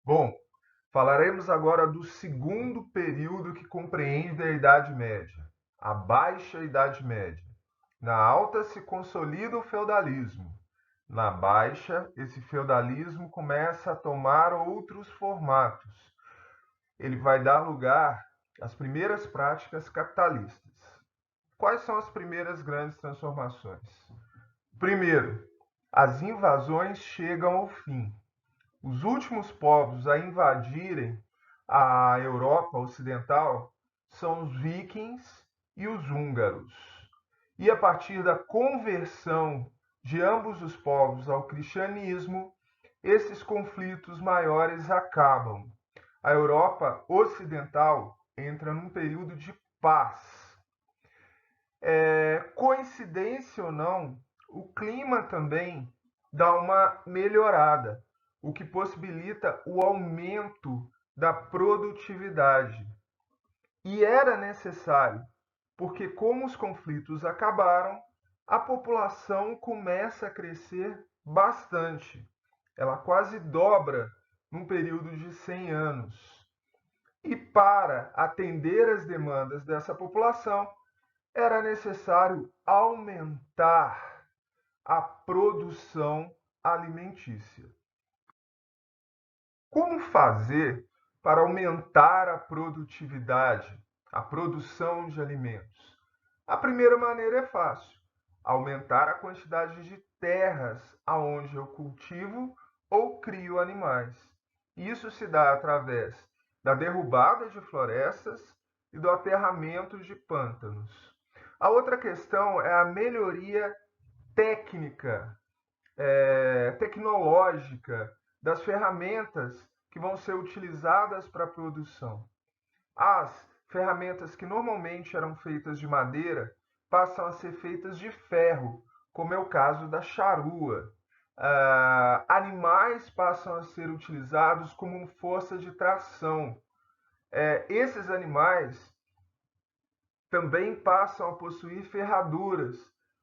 Bom, falaremos agora do segundo período que compreende a Idade Média, a Baixa Idade Média. Na alta se consolida o feudalismo. Na baixa, esse feudalismo começa a tomar outros formatos. Ele vai dar lugar às primeiras práticas capitalistas. Quais são as primeiras grandes transformações? Primeiro, as invasões chegam ao fim. Os últimos povos a invadirem a Europa Ocidental são os vikings e os húngaros. E a partir da conversão de ambos os povos ao cristianismo, esses conflitos maiores acabam. A Europa Ocidental entra num período de paz. Coincidência ou não, o clima também dá uma melhorada, o que possibilita o aumento da produtividade. E era necessário, porque como os conflitos acabaram, a população começa a crescer bastante. Ela quase dobra num período de 100 anos. E para atender as demandas dessa população, era necessário aumentar a produção alimentícia. Como fazer para aumentar a produtividade, a produção de alimentos? A primeira maneira é fácil: aumentar a quantidade de terras aonde eu cultivo ou crio animais. Isso se dá através da derrubada de florestas e do aterramento de pântanos. A outra questão é a melhoria técnica, tecnológica das ferramentas que vão ser utilizadas para a produção. As ferramentas que normalmente eram feitas de madeira passam a ser feitas de ferro, como é o caso da charrua. Animais passam a ser utilizados como força de tração. Esses animais também passam a possuir ferraduras,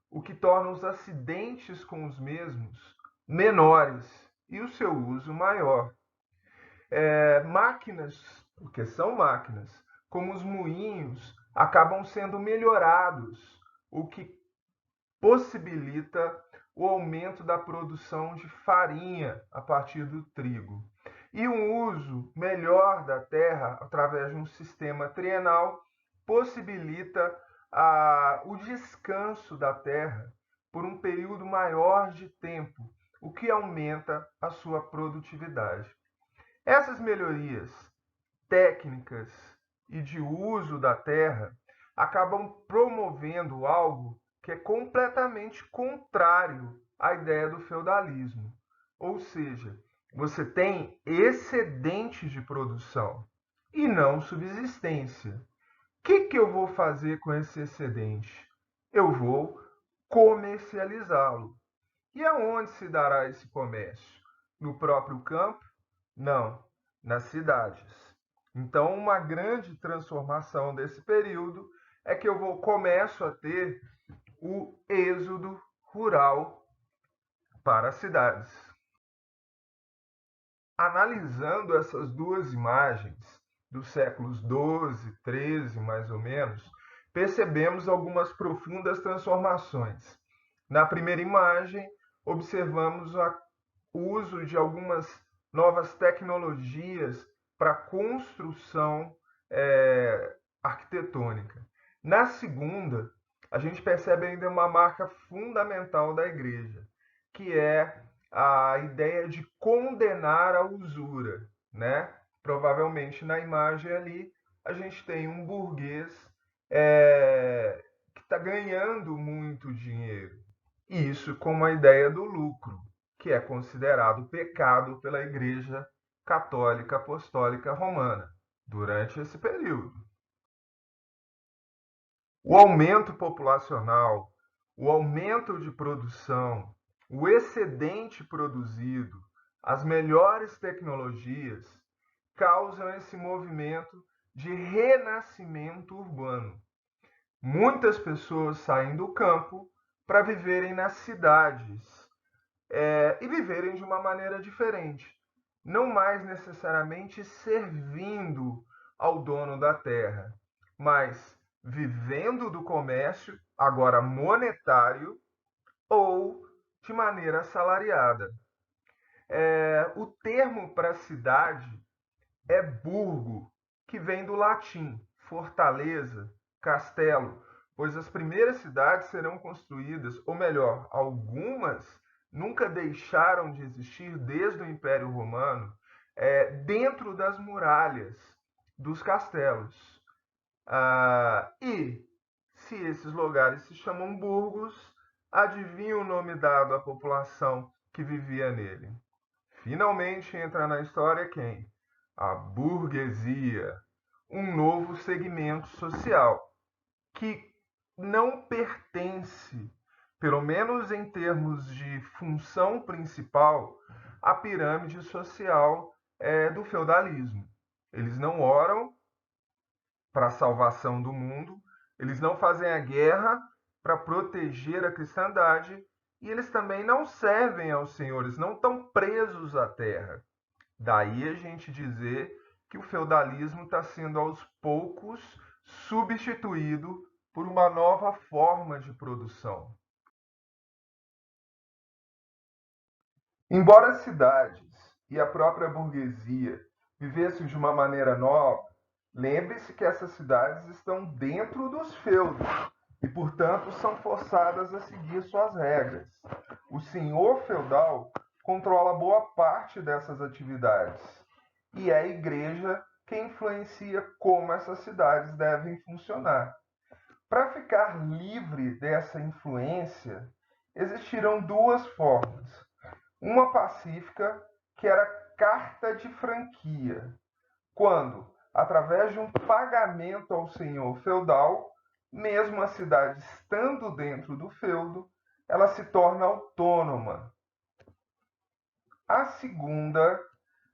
o que torna os acidentes com os mesmos menores e o seu uso maior. Máquinas, porque são máquinas, como os moinhos, acabam sendo melhorados, o que possibilita o aumento da produção de farinha a partir do trigo. E um uso melhor da terra através de um sistema trienal possibilita o descanso da terra por um período maior de tempo, o que aumenta a sua produtividade. Essas melhorias técnicas e de uso da terra acabam promovendo algo que é completamente contrário à ideia do feudalismo. Ou seja, você tem excedentes de produção e não subsistência. O que eu vou fazer com esse excedente? Eu vou comercializá-lo. E aonde se dará esse comércio? No próprio campo? Não, nas cidades. Então, uma grande transformação desse período é que começo a ter o êxodo rural para as cidades. Analisando essas duas imagens dos séculos 12, 13, mais ou menos, percebemos algumas profundas transformações. Na primeira imagem, observamos o uso de algumas novas tecnologias para construção arquitetônica. Na segunda, a gente percebe ainda uma marca fundamental da igreja, que é a ideia de condenar a usura, né? Provavelmente na imagem ali a gente tem um burguês que está ganhando muito dinheiro. E isso com a ideia do lucro, que é considerado pecado pela Igreja Católica Apostólica Romana durante esse período. O aumento populacional, o aumento de produção, o excedente produzido, as melhores tecnologias causam esse movimento de renascimento urbano. Muitas pessoas saem do campo para viverem nas cidades e viverem de uma maneira diferente. não mais necessariamente servindo ao dono da terra, mas vivendo do comércio, agora monetário, ou de maneira assalariada. O termo para cidade é burgo, que vem do latim fortaleza, castelo, pois as primeiras cidades serão construídas, ou melhor, algumas nunca deixaram de existir desde o Império Romano, dentro das muralhas dos castelos. E se esses lugares se chamam burgos, adivinha o nome dado à população que vivia nele? Finalmente entra na história quem? A burguesia, um novo segmento social que não pertence, pelo menos em termos de função principal, à pirâmide social do feudalismo. Eles não oram para a salvação do mundo, eles não fazem a guerra para proteger a cristandade e eles também não servem aos senhores, não estão presos à terra. Daí a gente dizer que o feudalismo está sendo aos poucos substituído por uma nova forma de produção. Embora as cidades e a própria burguesia vivessem de uma maneira nova, lembre-se que essas cidades estão dentro dos feudos e, portanto, são forçadas a seguir suas regras. O senhor feudal controla boa parte dessas atividades e é a igreja que influencia como essas cidades devem funcionar. Para ficar livre dessa influência, existiram duas formas. Uma pacífica, que era carta de franquia, quando, através de um pagamento ao senhor feudal, mesmo a cidade estando dentro do feudo, ela se torna autônoma. A segunda,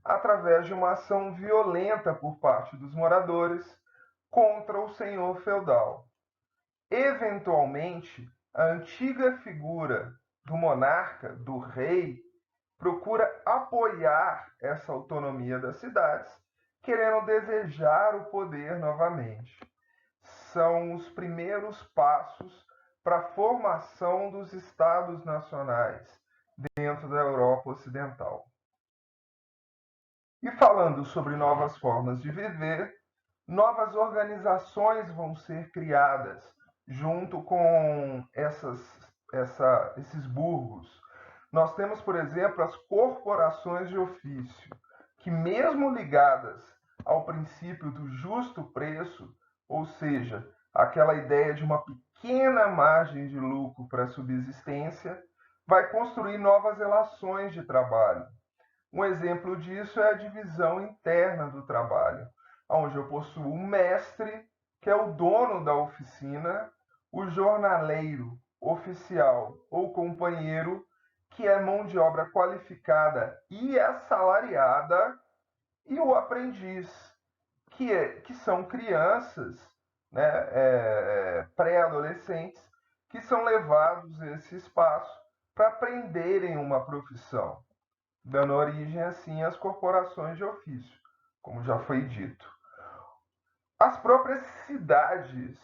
através de uma ação violenta por parte dos moradores contra o senhor feudal. Eventualmente, a antiga figura do monarca, do rei, procura apoiar essa autonomia das cidades, querendo desejar o poder novamente. São os primeiros passos para a formação dos estados nacionais dentro da Europa Ocidental. E falando sobre novas formas de viver, novas organizações vão ser criadas junto com esses burgos. Nós temos, por exemplo, as corporações de ofício, que mesmo ligadas ao princípio do justo preço, ou seja, aquela ideia de uma pequena margem de lucro para a subsistência, vai construir novas relações de trabalho. Um exemplo disso é a divisão interna do trabalho, onde eu possuo um mestre, que é o dono da oficina, o jornaleiro, oficial ou companheiro, que é mão de obra qualificada e assalariada, e o aprendiz, que são crianças, né, pré-adolescentes, que são levados a esse espaço para aprenderem uma profissão, dando origem assim às corporações de ofício, como já foi dito. As próprias cidades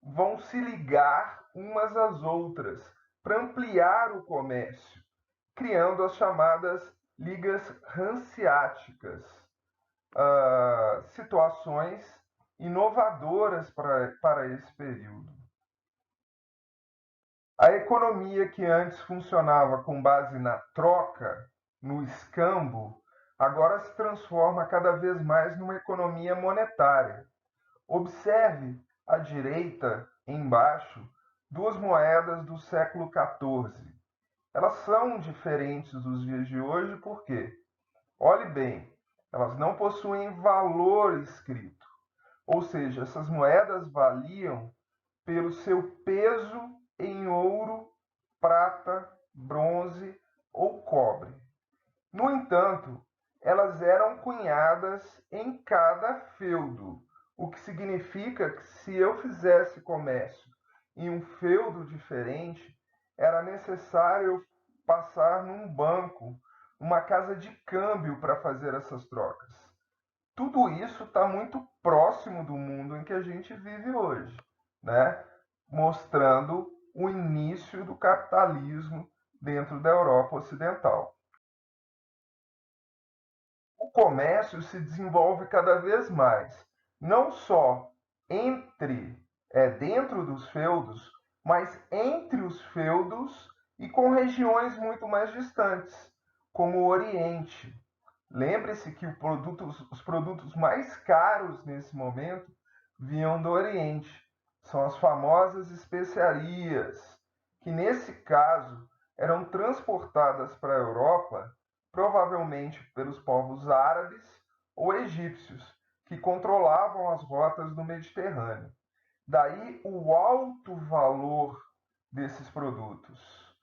vão se ligar umas às outras para ampliar o comércio, criando as chamadas ligas hanseáticas, situações inovadoras para esse período. A economia que antes funcionava com base na troca, no escambo, agora se transforma cada vez mais numa economia monetária. Observe à direita, embaixo, duas moedas do século XIV. Elas são diferentes dos dias de hoje porque, olhe bem, elas não possuem valor escrito. Ou seja, essas moedas valiam pelo seu peso em ouro, prata, bronze ou cobre. No entanto, elas eram cunhadas em cada feudo, o que significa que se eu fizesse comércio em um feudo diferente, era necessário passar num banco, uma casa de câmbio para fazer essas trocas. Tudo isso está muito próximo do mundo em que a gente vive hoje, né? Mostrando o início do capitalismo dentro da Europa Ocidental. O comércio se desenvolve cada vez mais, não só dentro dos feudos, mas entre os feudos e com regiões muito mais distantes, como o Oriente. Lembre-se que os produtos mais caros nesse momento vinham do Oriente. São as famosas especiarias, que nesse caso eram transportadas para a Europa, provavelmente pelos povos árabes ou egípcios, que controlavam as rotas do Mediterrâneo. Daí o alto valor desses produtos.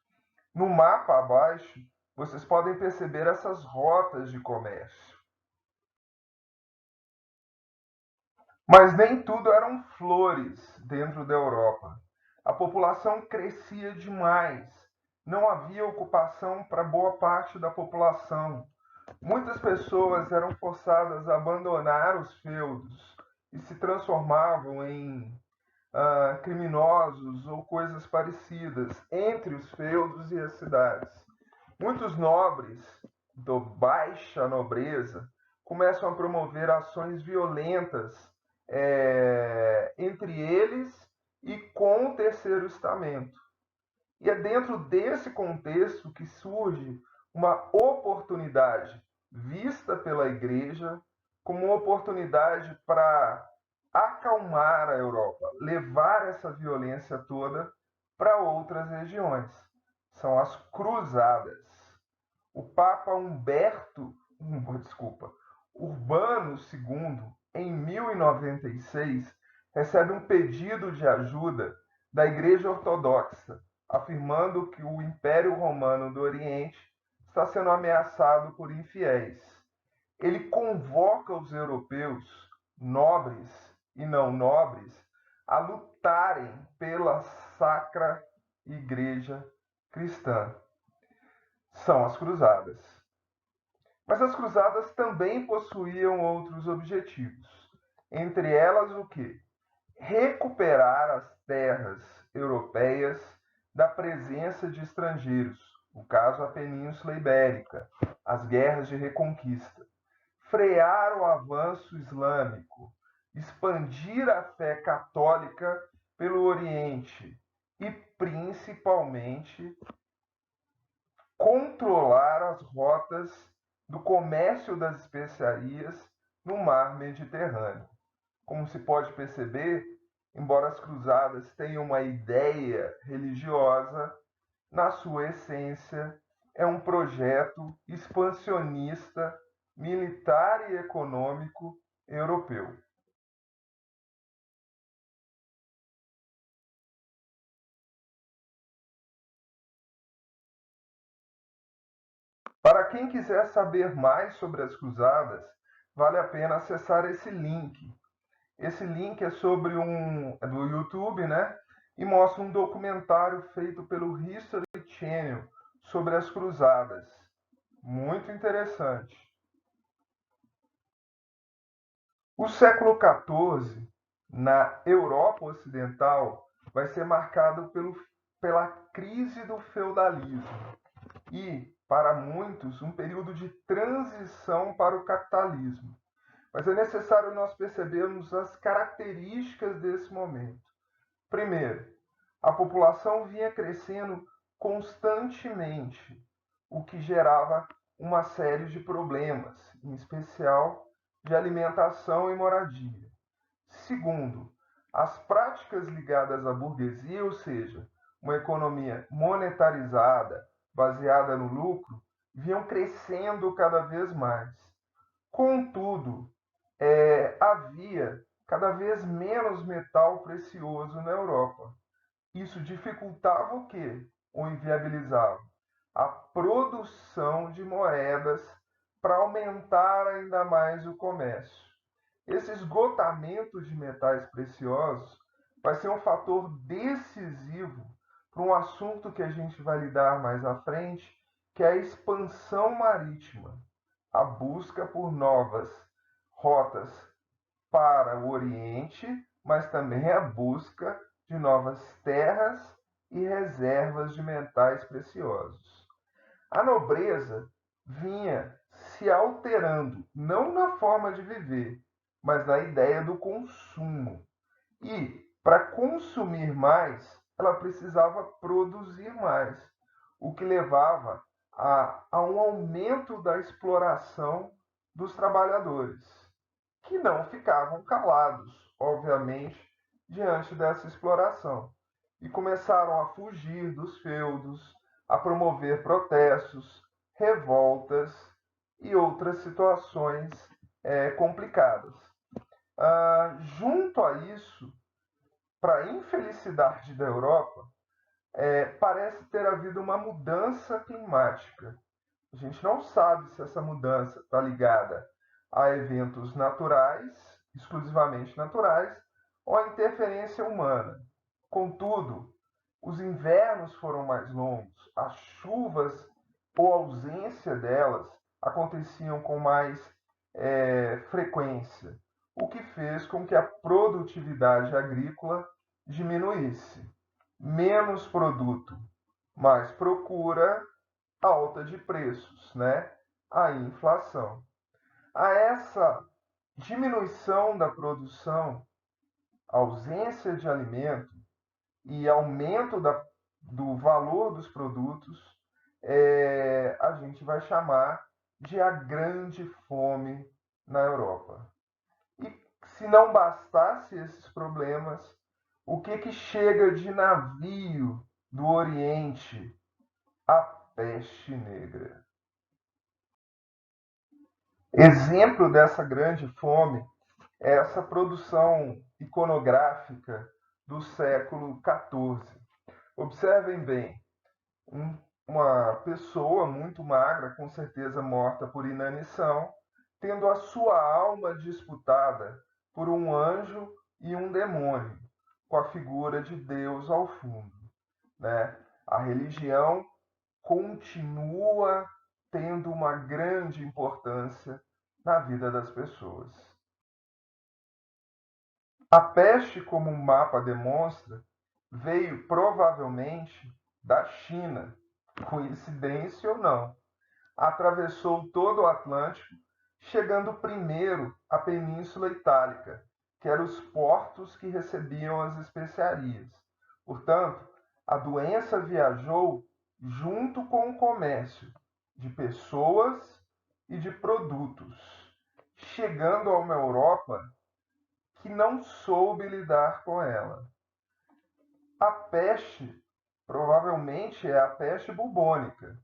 No mapa abaixo, vocês podem perceber essas rotas de comércio. Mas nem tudo eram flores dentro da Europa. A população crescia demais. Não havia ocupação para boa parte da população. Muitas pessoas eram forçadas a abandonar os feudos e se transformavam em criminosos ou coisas parecidas entre os feudos e as cidades. Muitos nobres da baixa nobreza começam a promover ações violentas entre eles e com o terceiro estamento. E é dentro desse contexto que surge uma oportunidade vista pela igreja como uma oportunidade para acalmar a Europa, levar essa violência toda para outras regiões. São as cruzadas. O Papa Urbano II, em 1096, recebe um pedido de ajuda da Igreja Ortodoxa, afirmando que o Império Romano do Oriente está sendo ameaçado por infiéis. Ele convoca os europeus, nobres e não nobres, a lutarem pela Sacra Igreja Cristã. São as cruzadas. Mas as cruzadas também possuíam outros objetivos. Entre elas o quê? Recuperar as terras europeias da presença de estrangeiros, no caso a Península Ibérica, as guerras de reconquista, frear o avanço islâmico, expandir a fé católica pelo Oriente e, principalmente, controlar as rotas do comércio das especiarias no mar Mediterrâneo. Como se pode perceber, embora as cruzadas tenham uma ideia religiosa, na sua essência é um projeto expansionista, militar e econômico europeu. Para quem quiser saber mais sobre as cruzadas, vale a pena acessar esse link. Esse link é do YouTube, né? E mostra um documentário feito pelo History Channel sobre as cruzadas. Muito interessante. O século XIV, na Europa Ocidental, vai ser marcado pela crise do feudalismo e, para muitos, um período de transição para o capitalismo. Mas é necessário nós percebermos as características desse momento. Primeiro, a população vinha crescendo constantemente, o que gerava uma série de problemas, em especial de alimentação e moradia. Segundo, as práticas ligadas à burguesia, ou seja, uma economia monetarizada, baseada no lucro, vinham crescendo cada vez mais. Contudo, havia cada vez menos metal precioso na Europa. Isso dificultava o quê? Ou inviabilizava? A produção de moedas para aumentar ainda mais o comércio. Esse esgotamento de metais preciosos vai ser um fator decisivo para um assunto que a gente vai lidar mais à frente, que é a expansão marítima, a busca por novas rotas para o Oriente, mas também a busca de novas terras e reservas de metais preciosos. A nobreza vinha se alterando, não na forma de viver, mas na ideia do consumo. E, para consumir mais, ela precisava produzir mais, o que levava a um aumento da exploração dos trabalhadores, que não ficavam calados, obviamente, diante dessa exploração, e começaram a fugir dos feudos, a promover protestos, revoltas e outras situações complicadas. Junto a isso, para a infelicidade da Europa, parece ter havido uma mudança climática. A gente não sabe se essa mudança está ligada a eventos naturais, exclusivamente naturais, ou a interferência humana. Contudo, os invernos foram mais longos, as chuvas ou ausência delas aconteciam com mais frequência, o que fez com que a produtividade agrícola diminuísse. Menos produto, mais procura, alta de preços, né? A inflação. A essa diminuição da produção, ausência de alimento e aumento do valor dos produtos, a gente vai chamar de a grande fome na Europa. E se não bastasse esses problemas, o que chega de navio do Oriente? A peste negra. Exemplo dessa grande fome é essa produção iconográfica do século XIV. Observem bem, uma pessoa muito magra, com certeza morta por inanição, tendo a sua alma disputada por um anjo e um demônio, com a figura de Deus ao fundo, né? A religião continua tendo uma grande importância na vida das pessoas. A peste, como o mapa demonstra, veio provavelmente da China, coincidência ou não. Atravessou todo o Atlântico, chegando primeiro à Península Itálica, que eram os portos que recebiam as especiarias. Portanto, a doença viajou junto com o comércio de pessoas e de produtos, chegando a uma Europa que não soube lidar com ela. A peste provavelmente é a peste bubônica,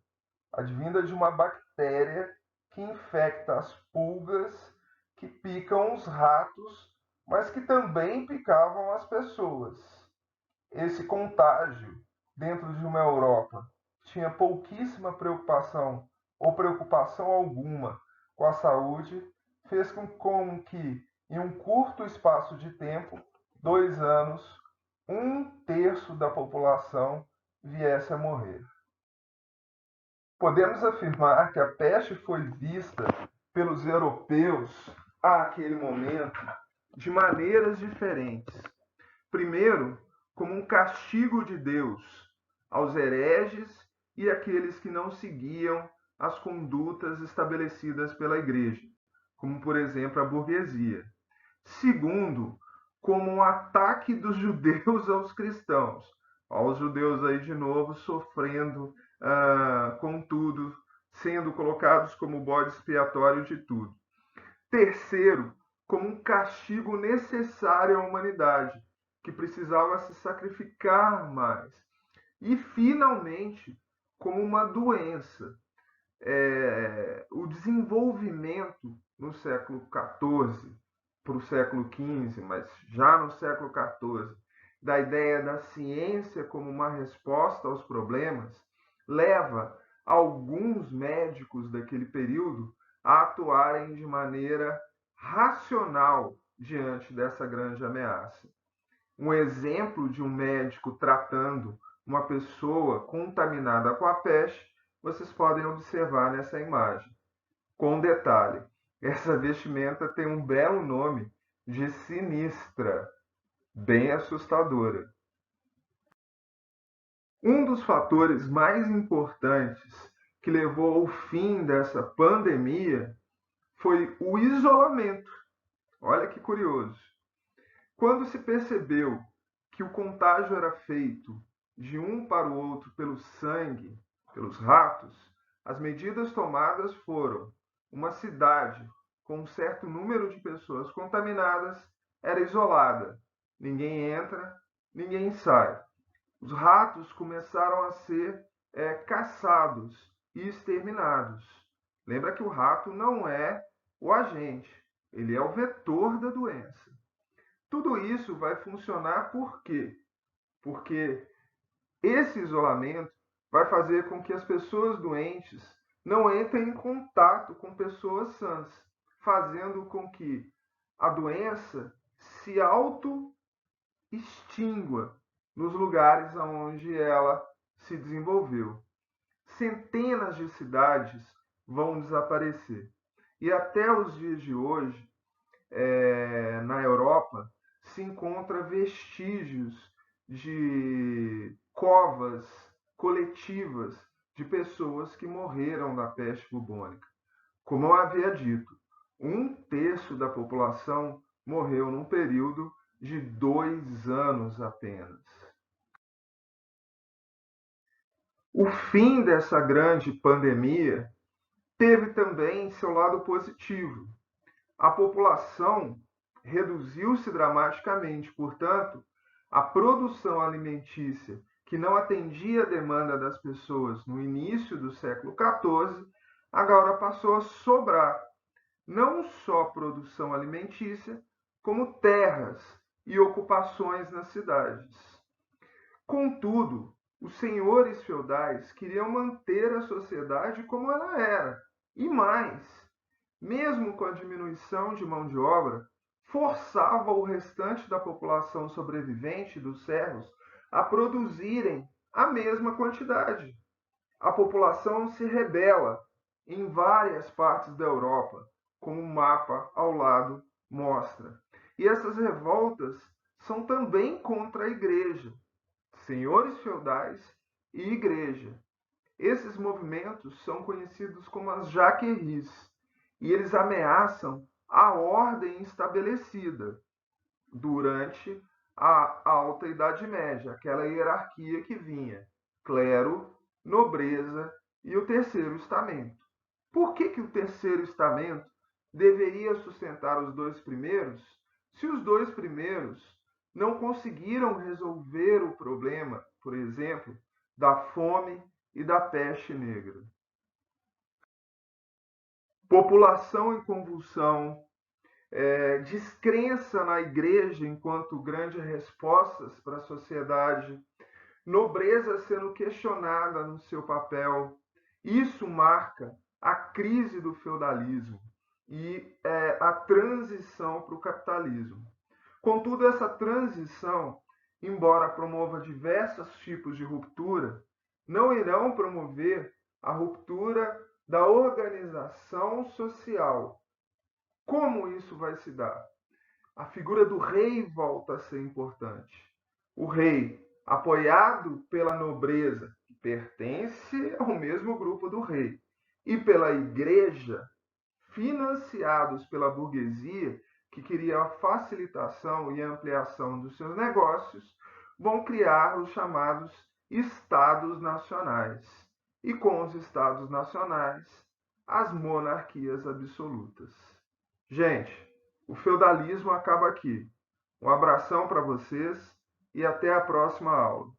advinda de uma bactéria que infecta as pulgas que picam os ratos, mas que também picavam as pessoas. Esse contágio dentro de uma Europa tinha pouquíssima preocupação ou preocupação alguma com a saúde, fez com que, em um curto espaço de tempo, 2 anos, 1/3 da população viesse a morrer. Podemos afirmar que a peste foi vista pelos europeus àquele momento de maneiras diferentes. Primeiro, como um castigo de Deus aos hereges e àqueles que não seguiam as condutas estabelecidas pela Igreja, como, por exemplo, a burguesia. Segundo, como um ataque dos judeus aos cristãos. Os judeus aí de novo sofrendo com tudo, sendo colocados como bode expiatório de tudo. Terceiro, como um castigo necessário à humanidade, que precisava se sacrificar mais. E, finalmente, como uma doença. O desenvolvimento no século XIV para o século XV, mas já no século XIV, da ideia da ciência como uma resposta aos problemas, leva alguns médicos daquele período a atuarem de maneira racional diante dessa grande ameaça. Um exemplo de um médico tratando uma pessoa contaminada com a peste vocês podem observar nessa imagem. Com um detalhe, essa vestimenta tem um belo nome de sinistra, bem assustadora. Um dos fatores mais importantes que levou ao fim dessa pandemia foi o isolamento. Olha que curioso. Quando se percebeu que o contágio era feito de um para o outro pelo sangue, pelos ratos, as medidas tomadas foram: uma cidade com um certo número de pessoas contaminadas era isolada. Ninguém entra, ninguém sai. Os ratos começaram a ser caçados e exterminados. Lembra que o rato não é o agente, ele é o vetor da doença. Tudo isso vai funcionar por quê? Porque esse isolamento vai fazer com que as pessoas doentes não entrem em contato com pessoas sãs, fazendo com que a doença se auto-extingua nos lugares onde ela se desenvolveu. Centenas de cidades vão desaparecer. E até os dias de hoje, na Europa, se encontra vestígios de covas coletivas de pessoas que morreram da peste bubônica. Como eu havia dito, um terço da população morreu num período de 2 anos apenas. O fim dessa grande pandemia teve também seu lado positivo. A população reduziu-se dramaticamente, portanto, a produção alimentícia, que não atendia a demanda das pessoas no início do século XIV, agora passou a sobrar não só produção alimentícia, como terras e ocupações nas cidades. Contudo, os senhores feudais queriam manter a sociedade como ela era, e mais, mesmo com a diminuição de mão de obra, forçava o restante da população sobrevivente dos servos a produzirem a mesma quantidade. A população se rebela em várias partes da Europa, como o mapa ao lado mostra. E essas revoltas são também contra a igreja, senhores feudais e igreja. Esses movimentos são conhecidos como as jaqueries e eles ameaçam a ordem estabelecida durante a Alta Idade Média, aquela hierarquia que vinha clero, nobreza e o terceiro estamento. Por que o terceiro estamento deveria sustentar os dois primeiros, se os dois primeiros não conseguiram resolver o problema, por exemplo, da fome e da peste negra? População em convulsão, descrença na igreja enquanto grande respostas para a sociedade, nobreza sendo questionada no seu papel. Isso marca a crise do feudalismo e a transição para o capitalismo. Contudo, essa transição, embora promova diversos tipos de ruptura, não irão promover a ruptura da organização social. Como isso vai se dar? A figura do rei volta a ser importante. O rei, apoiado pela nobreza, que pertence ao mesmo grupo do rei, e pela igreja, financiados pela burguesia, que queria a facilitação e ampliação dos seus negócios, vão criar os chamados estados nacionais. E com os estados nacionais, as monarquias absolutas. Gente, o feudalismo acaba aqui. Um abração para vocês e até a próxima aula.